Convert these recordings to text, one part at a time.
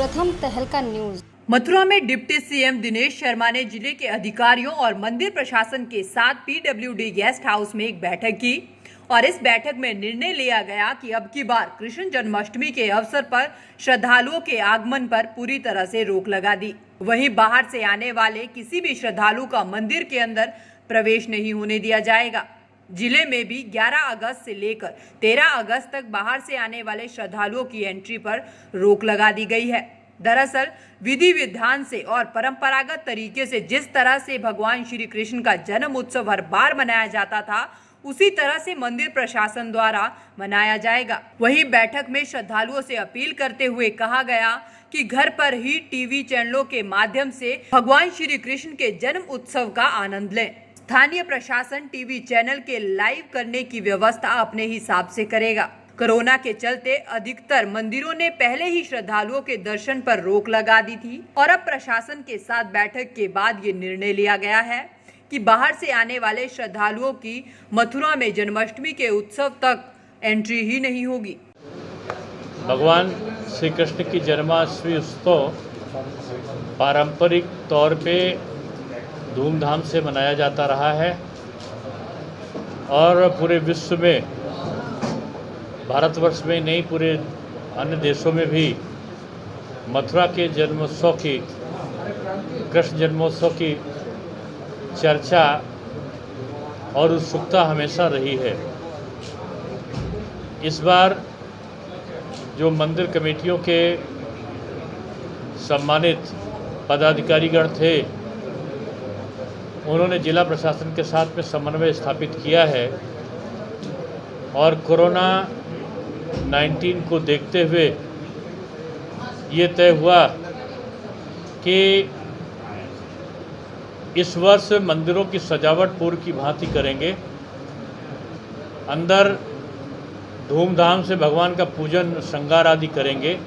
प्रथम तहलका न्यूज। मथुरा में डिप्टी सीएम दिनेश शर्मा ने जिले के अधिकारियों और मंदिर प्रशासन के साथ पीडब्ल्यूडी गेस्ट हाउस में एक बैठक की और इस बैठक में निर्णय लिया गया कि अब की बार कृष्ण जन्माष्टमी के अवसर पर श्रद्धालुओं के आगमन पर पूरी तरह से रोक लगा दी। वहीं बाहर से आने वाले किसी भी श्रद्धालु का मंदिर के अंदर प्रवेश नहीं होने दिया जाएगा। जिले में भी 11 अगस्त से लेकर 13 अगस्त तक बाहर से आने वाले श्रद्धालुओं की एंट्री पर रोक लगा दी गई है। दरअसल विधि विधान से और परंपरागत तरीके से जिस तरह से भगवान श्री कृष्ण का जन्म उत्सव हर बार मनाया जाता था, उसी तरह से मंदिर प्रशासन द्वारा मनाया जाएगा। वहीं बैठक में श्रद्धालुओं से अपील करते हुए कहा गया कि घर पर ही टीवी चैनलों के माध्यम से भगवान श्री कृष्ण के जन्म उत्सव का आनंद लें। स्थानीय प्रशासन टीवी चैनल के लाइव करने की व्यवस्था अपने हिसाब से करेगा। कोरोना के चलते अधिकतर मंदिरों ने पहले ही श्रद्धालुओं के दर्शन पर रोक लगा दी थी और अब प्रशासन के साथ बैठक के बाद ये निर्णय लिया गया है कि बाहर से आने वाले श्रद्धालुओं की मथुरा में जन्माष्टमी के उत्सव तक एंट्री ही नहीं होगी। भगवान श्री कृष्ण की जन्माष्टमी उत्सव पारंपरिक तौर पे धूमधाम से मनाया जाता रहा है और पूरे विश्व में, भारतवर्ष में नहीं पूरे अन्य देशों में भी मथुरा के जन्मोत्सव की, कृष्ण जन्मोत्सव की चर्चा और उत्सुकता हमेशा रही है। इस बार जो मंदिर कमेटियों के सम्मानित पदाधिकारीगण थे, उन्होंने जिला प्रशासन के साथ में समन्वय स्थापित किया है और कोरोना 19 को देखते हुए ये तय हुआ कि इस वर्ष मंदिरों की सजावट पूर्व की भांति करेंगे। अंदर धूमधाम से भगवान का पूजन श्रृंगार आदि करेंगे,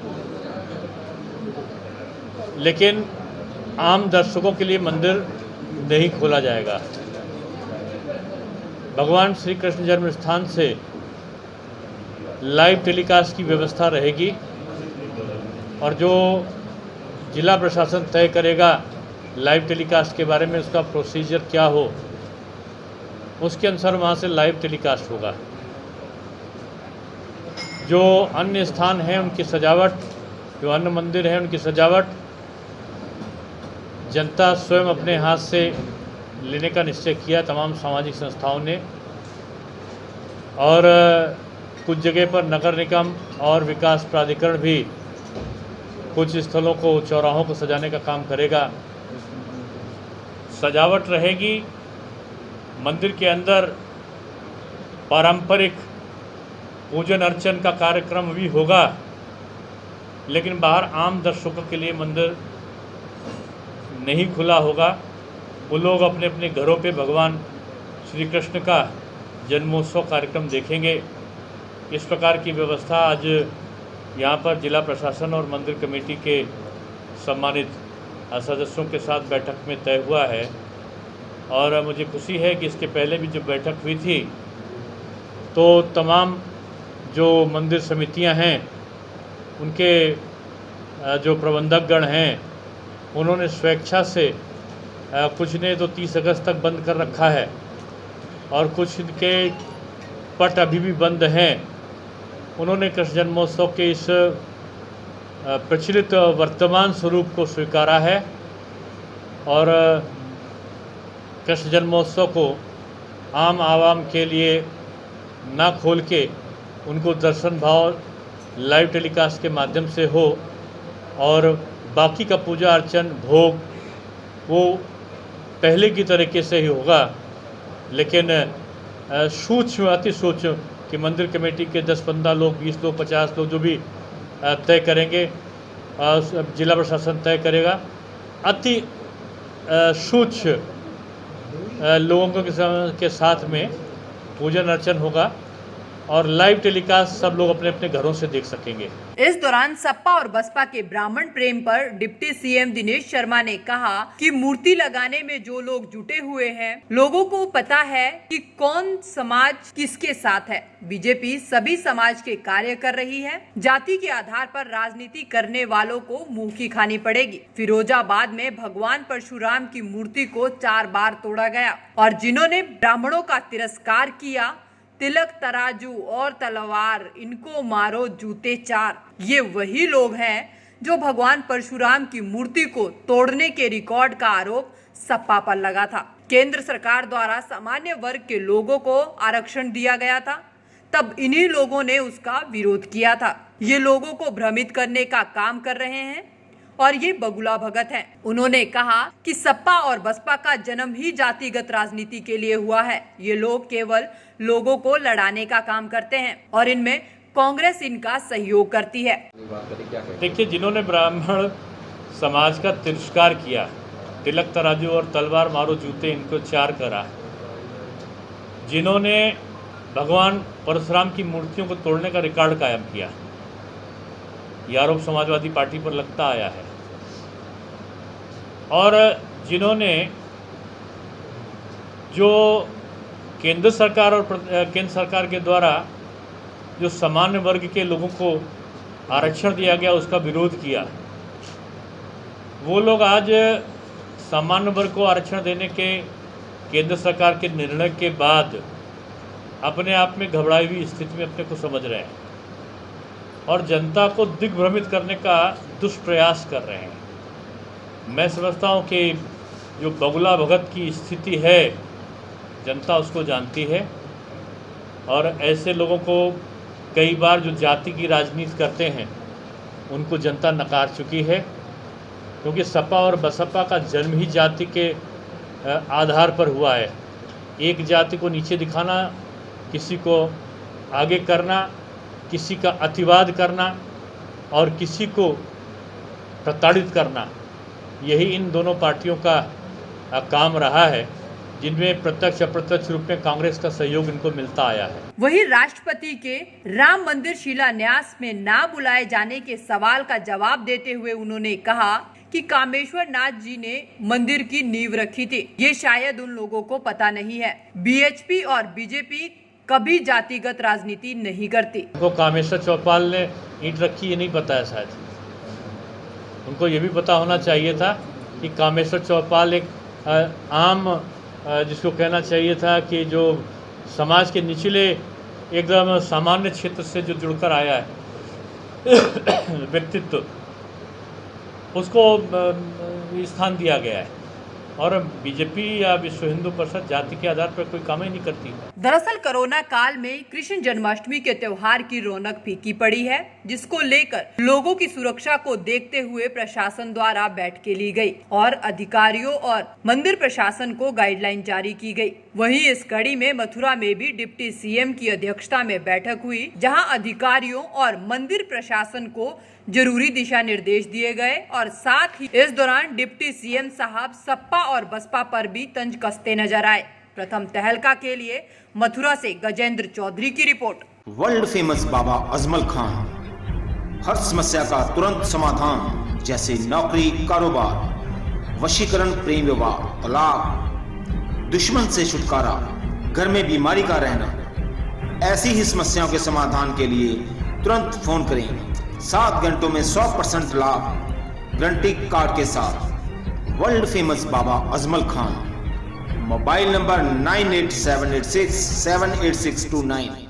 लेकिन आम दर्शकों के लिए मंदिर नहीं खोला जाएगा। भगवान श्री कृष्ण जन्म स्थान से लाइव टेलीकास्ट की व्यवस्था रहेगी और जो जिला प्रशासन तय करेगा लाइव टेलीकास्ट के बारे में, उसका प्रोसीजर क्या हो, उसके अनुसार वहाँ से लाइव टेलीकास्ट होगा। जो अन्य स्थान हैं उनकी सजावट, जो अन्य मंदिर हैं उनकी सजावट जनता स्वयं अपने हाथ से लेने का निश्चय किया, तमाम सामाजिक संस्थाओं ने, और कुछ जगह पर नगर निगम और विकास प्राधिकरण भी कुछ स्थलों को, चौराहों को सजाने का काम करेगा। सजावट रहेगी। मंदिर के अंदर पारंपरिक पूजन अर्चन का कार्यक्रम भी होगा, लेकिन बाहर आम दर्शकों के लिए मंदिर नहीं खुला होगा। वो लोग अपने अपने घरों पे भगवान श्री कृष्ण का जन्मोत्सव कार्यक्रम देखेंगे। इस प्रकार की व्यवस्था आज यहाँ पर जिला प्रशासन और मंदिर कमेटी के सम्मानित सदस्यों के साथ बैठक में तय हुआ है और मुझे खुशी है कि इसके पहले भी जब बैठक हुई थी तो तमाम जो मंदिर समितियां हैं, उनके जो प्रबंधकगण हैं, उन्होंने स्वेच्छा से कुछ ने तो 30 अगस्त तक बंद कर रखा है और कुछ के पट अभी भी बंद हैं। उन्होंने कृष्ण जन्मोत्सव के इस प्रचलित वर्तमान स्वरूप को स्वीकारा है और कृष्ण जन्मोत्सव को आम आवाम के लिए ना खोल के उनको दर्शन भाव लाइव टेलीकास्ट के माध्यम से हो और बाकी का पूजा अर्चन भोग वो पहले की तरीके से ही होगा। लेकिन सूक्ष्म, अति सूक्ष्म कि मंदिर कमेटी के 10-15 लोग, 20 लोग, 50 लोग जो भी तय करेंगे, जिला प्रशासन तय करेगा। अति सूक्ष्म लोगों के साथ में पूजन अर्चन होगा और लाइव टेलीकास्ट सब लोग अपने अपने घरों से देख सकेंगे। इस दौरान सपा और बसपा के ब्राह्मण प्रेम पर डिप्टी सीएम दिनेश शर्मा ने कहा कि मूर्ति लगाने में जो लोग जुटे हुए हैं, लोगों को पता है कि कौन समाज किसके साथ है। बीजेपी सभी समाज के कार्य कर रही है। जाति के आधार पर राजनीति करने वालों को मुंह की खानी पड़ेगी। फिरोजाबाद में भगवान परशुराम की मूर्ति को 4 बार तोड़ा गया और जिन्होंने ब्राह्मणों का तिरस्कार किया, तिलक तराजू और तलवार, इनको मारो जूते 4। ये वही लोग हैं जो भगवान परशुराम की मूर्ति को तोड़ने के रिकॉर्ड का आरोप सपा पर लगा था। केंद्र सरकार द्वारा सामान्य वर्ग के लोगों को आरक्षण दिया गया था, तब इन्हीं लोगों ने उसका विरोध किया था। ये लोगों को भ्रमित करने का काम कर रहे हैं और ये बगुला भगत हैं। उन्होंने कहा कि सपा और बसपा का जन्म ही जातिगत राजनीति के लिए हुआ है। ये लोग केवल लोगों को लड़ाने का काम करते हैं और इनमें कांग्रेस इनका सहयोग करती है। देखिए, जिन्होंने ब्राह्मण समाज का तिरस्कार किया, तिलक तराजू और तलवार मारो जूते इनको 4 करा, जिन्होंने भगवान परशुराम की मूर्तियों को तोड़ने का रिकॉर्ड कायम किया, यह आरोप समाजवादी पार्टी पर लगता आया है। और जिन्होंने जो केंद्र सरकार के द्वारा जो सामान्य वर्ग के लोगों को आरक्षण दिया गया उसका विरोध किया, वो लोग आज सामान्य वर्ग को आरक्षण देने के केंद्र सरकार के निर्णय के बाद अपने आप में घबराई हुई स्थिति में अपने को समझ रहे हैं और जनता को दिग्भ्रमित करने का दुष्प्रयास कर रहे हैं। मैं समझता हूं कि जो बगुला भगत की स्थिति है, जनता उसको जानती है और ऐसे लोगों को कई बार जो जाति की राजनीति करते हैं उनको जनता नकार चुकी है, क्योंकि सपा और बसपा का जन्म ही जाति के आधार पर हुआ है। एक जाति को नीचे दिखाना, किसी को आगे करना, किसी का अतिवाद करना और किसी को प्रताड़ित करना, यही इन दोनों पार्टियों का काम रहा है, जिनमें प्रत्यक्ष अप्रत्यक्ष रूप में कांग्रेस का सहयोग इनको मिलता आया है। वहीं राष्ट्रपति के राम मंदिर शिलान्यास में ना बुलाए जाने के सवाल का जवाब देते हुए उन्होंने कहा कि कामेश्वर नाथ जी ने मंदिर की नींव रखी थी। ये शायद उन लोगों को पता नहीं है। बीएचपी और बीजेपी कभी जातिगत राजनीति नहीं करती। उनको कामेश्वर चौपाल ने ईंट रखी, ये नहीं पता है। शायद उनको ये भी पता होना चाहिए था कि कामेश्वर चौपाल एक आम, जिसको कहना चाहिए था कि जो समाज के निचले एकदम सामान्य क्षेत्र से जो जुड़कर आया है व्यक्तित्व, उसको स्थान दिया गया है। और बीजेपी या विश्व हिंदू परिषद जाति के आधार पर कोई काम ही नहीं करती। दरअसल कोरोना काल में कृष्ण जन्माष्टमी के त्योहार की रौनक फीकी पड़ी है, जिसको लेकर लोगों की सुरक्षा को देखते हुए प्रशासन द्वारा बैठकें ली गई और अधिकारियों और मंदिर प्रशासन को गाइडलाइन जारी की गई। वहीं इस कड़ी में मथुरा में भी डिप्टी सीएम की अध्यक्षता में बैठक हुई, जहां अधिकारियों और मंदिर प्रशासन को जरूरी दिशा निर्देश दिए गए और साथ ही इस दौरान डिप्टी सीएम साहब सपा और बसपा पर भी तंज कसते नजर आए। प्रथम तहलका के लिए मथुरा से गजेंद्र चौधरी की रिपोर्ट। वर्ल्ड फेमस बाबा अजमल खान हर समस्या का तुरंत समाधान, जैसे नौकरी, कारोबार, वशीकरण, प्रेम विवाह, तलाक, दुश्मन से छुटकारा, घर में बीमारी का रहना। ऐसी ही समस्याओं के समाधान के लिए तुरंत फोन करें। 7 घंटों में 100% लाभ गारंटी कार्ड के साथ। वर्ल्ड फेमस बाबा अजमल खान। Mobile number 9878678629।